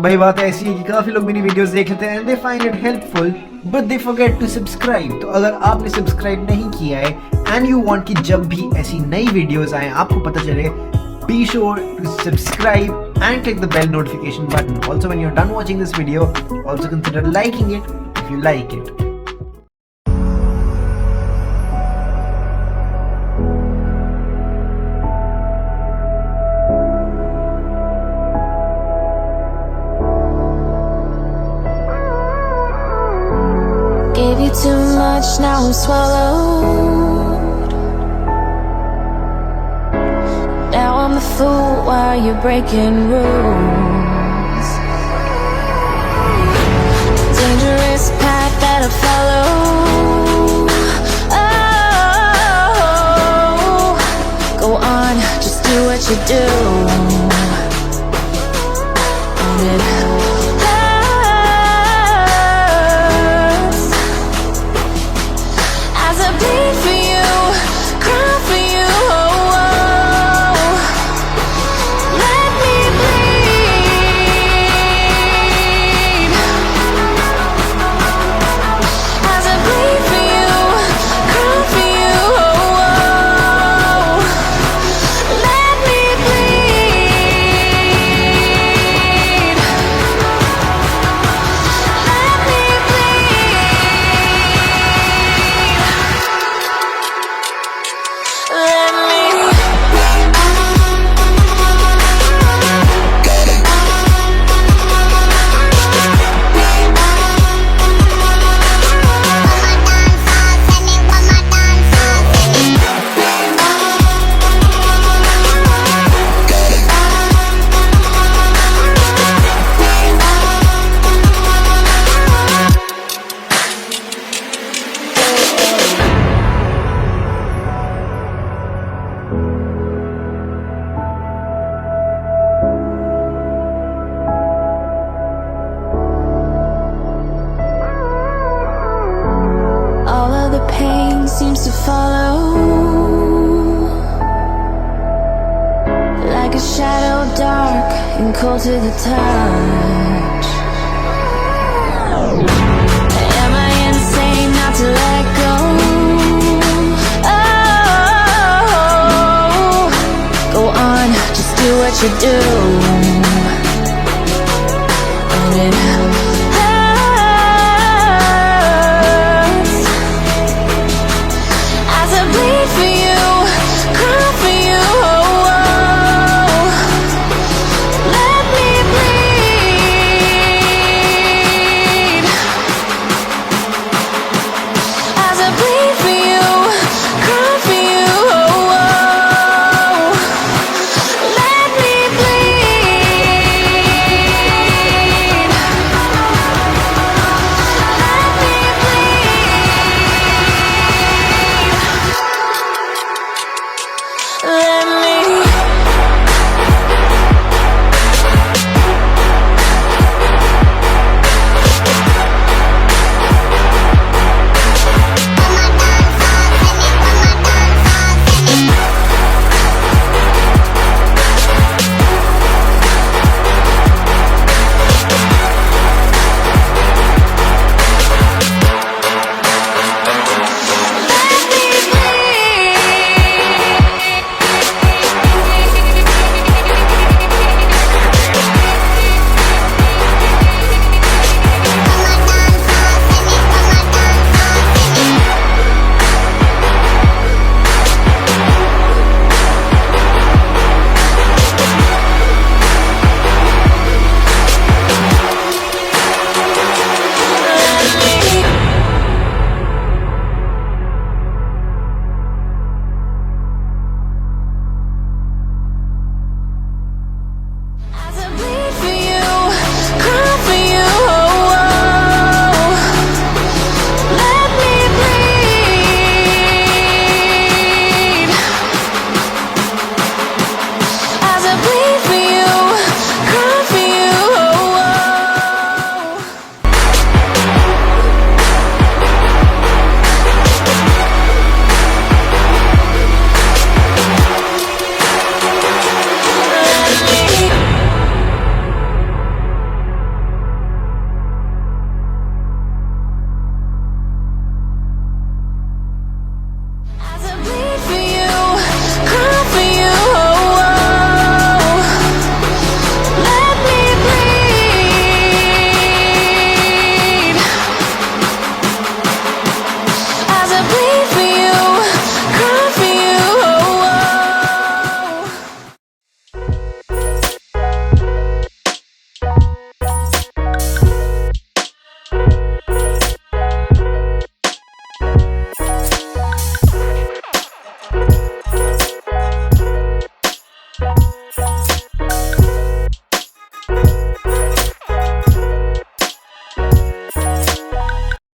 भाई बात ऐसी है कि काफी लोग मेरी वीडियोस देख लेते हैं and they find it helpful but they forget to subscribe. तो अगर आपने सब्सक्राइब नहीं किया है एंड यू वांट कि जब भी ऐसी नई वीडियोस आए आपको पता चले, be sure to subscribe and click the bell notification button. Also, when you're done watching this video, also consider liking it if you like it. Gave you too much, now I'm swallowed. Now I'm the fool while you're breaking rules. Dangerous path that I follow. Oh, go on, just do what you do. And it hurts as I bleed for you, cry for you. Oh, oh. Let me bleed as I bleed for you, cry for you. Oh, oh. Let me bleed. Let me bleed. Let me. All of the pain seems to follow like a shadow, dark and cold to the touch. Am I insane not to let go? Oh, go on, just do what you do. And it hurts as I bleed for you, cry for you. Oh, oh. Let me bleed as I bleed for you.